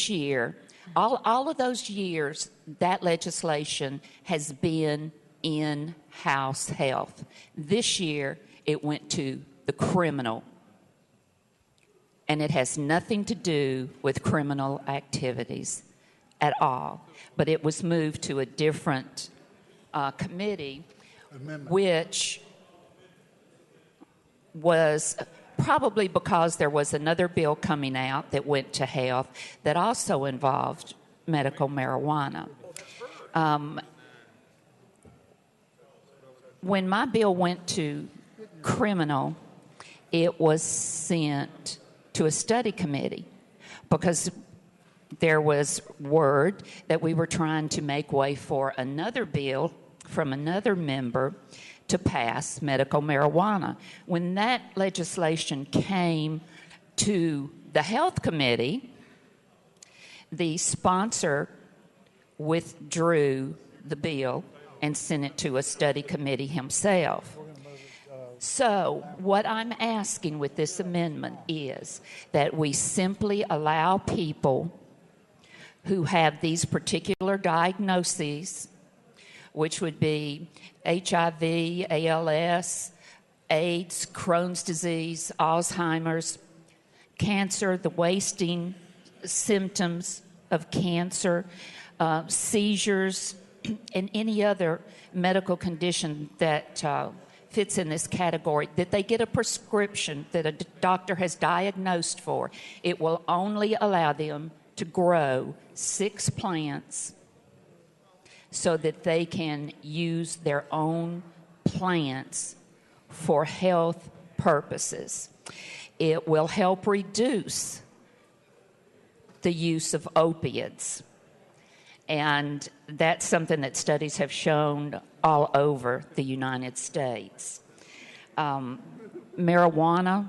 this year, all of those years, that legislation has been in-house health. This year, it went to the criminal, and it has nothing to do with criminal activities at all. But it was moved to a different committee, which was probably because there was another bill coming out that went to health that also involved medical marijuana. When my bill went to criminal, it was sent to a study committee because there was word that we were trying to make way for another bill from another member to pass medical marijuana. When that legislation came to the health committee, the sponsor withdrew the bill and sent it to a study committee himself. So what I'm asking with this amendment is that we simply allow people who have these particular diagnoses, which would be HIV, ALS, AIDS, Crohn's disease, Alzheimer's, cancer, the wasting symptoms of cancer, seizures, and any other medical condition that fits in this category, that they get a prescription that a doctor has diagnosed for. It will only allow them to grow 6 plants so that they can use their own plants for health purposes. It will help reduce the use of opiates. And that's something that studies have shown all over the United States. Marijuana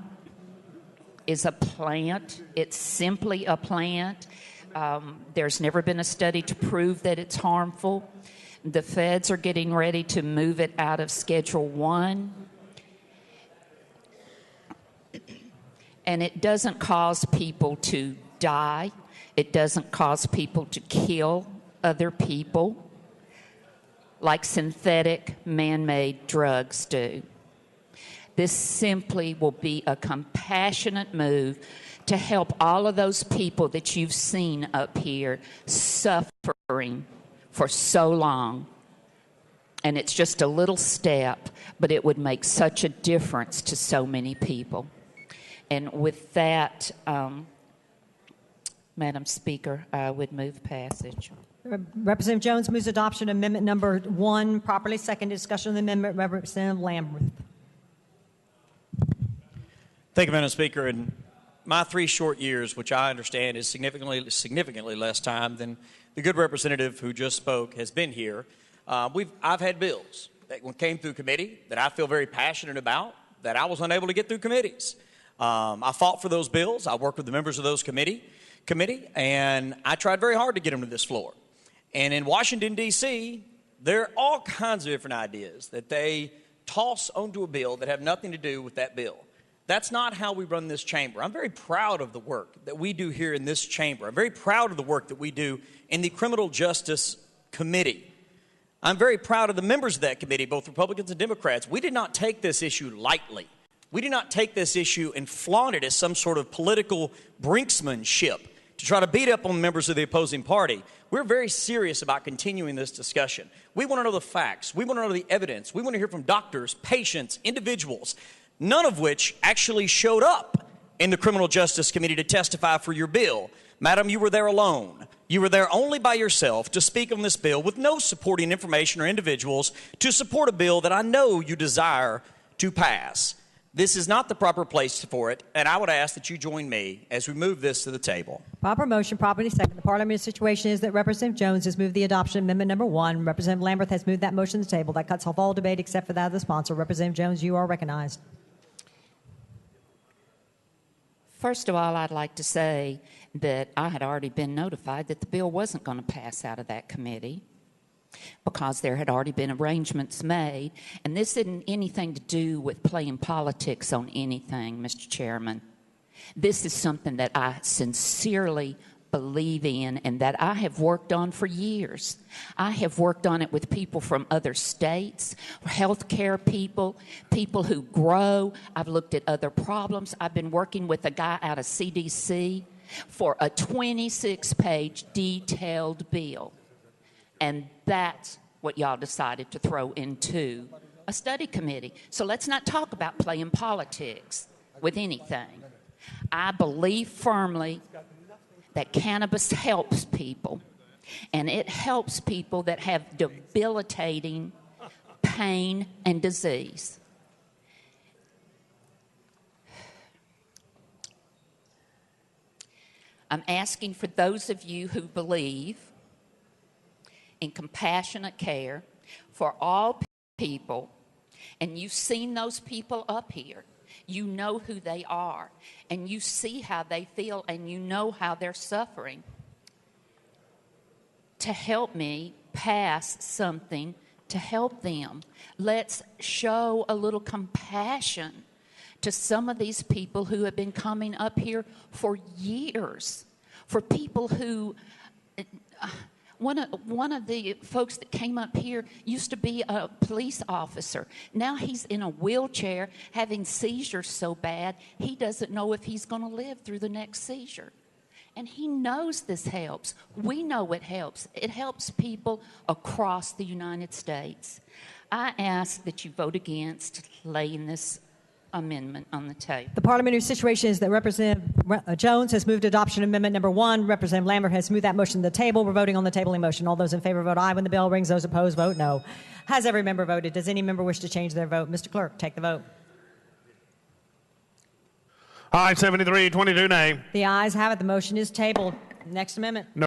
is a plant. It's simply a plant. There's never been a study to prove that it's harmful. The feds are getting ready to move it out of Schedule 1. And it doesn't cause people to die. It doesn't cause people to kill other people like synthetic man-made drugs do. This simply will be a compassionate move to help all of those people that you've seen up here suffering for so long. And it's just a little step, but it would make such a difference to so many people. And with that, Madam Speaker, I would move passage. Representative Jones moves adoption of amendment number 1. Properly seconded. Discussion of the amendment. Representative Lamberth. Thank you, Madam Speaker. In my 3 short years, which I understand is significantly less time than the good representative who just spoke has been here, I've had bills that came through committee that I feel very passionate about that I was unable to get through committees. I fought for those bills. I worked with the members of those committee, and I tried very hard to get them to this floor. And in Washington, D.C., there are all kinds of different ideas that they toss onto a bill that have nothing to do with that bill. That's not how we run this chamber. I'm very proud of the work that we do here in this chamber. I'm very proud of the work that we do in the Criminal Justice Committee. I'm very proud of the members of that committee, both Republicans and Democrats. We did not take this issue lightly. We did not take this issue and flaunt it as some sort of political brinksmanship to try to beat up on members of the opposing party. We're very serious about continuing this discussion. We want to know the facts. We want to know the evidence. We want to hear from doctors, patients, individuals, none of which actually showed up in the Criminal Justice Committee to testify for your bill. Madam, you were there alone. You were there only by yourself to speak on this bill with no supporting information or individuals to support a bill that I know you desire to pass. This is not the proper place for it, and I would ask that you join me as we move this to the table. Proper motion, properly second. The parliamentary situation is that Representative Jones has moved the adoption of amendment number 1. Representative Lamberth has moved that motion to the table. That cuts off all debate except for that of the sponsor. Representative Jones, you are recognized. First of all, I'd like to say that I had already been notified that the bill wasn't going to pass out of that committee because there had already been arrangements made. And this isn't anything to do with playing politics on anything, Mr. Chairman. This is something that I sincerely believe in and that I have worked on for years. I have worked on it with people from other states, healthcare people, people who grow. I've looked at other problems. I've been working with a guy out of CDC for a 26-page detailed bill. And that's what y'all decided to throw into a study committee. So let's not talk about playing politics with anything. I believe firmly that cannabis helps people, and it helps people that have debilitating pain and disease. I'm asking for those of you who believe in compassionate care for all people, and you've seen those people up here. You know who they are, and you see how they feel, and you know how they're suffering. To help me pass something to help them. Let's show a little compassion to some of these people who have been coming up here for years, for people who... One of the folks that came up here used to be a police officer. Now he's in a wheelchair having seizures so bad he doesn't know if he's going to live through the next seizure. And he knows this helps. We know it helps. It helps people across the United States. I ask that you vote against laying this amendment on the table. The parliamentary situation is that Representative Jones has moved adoption of amendment number 1. Representative Lamberth has moved that motion to the table. We're voting on the tabling motion. All those in favor vote aye when the bell rings. Those opposed vote no. Has every member voted? Does any member wish to change their vote? Mr. Clerk, take the vote. Aye, 73, 22 nay. The ayes have it. The motion is tabled. Next amendment. No.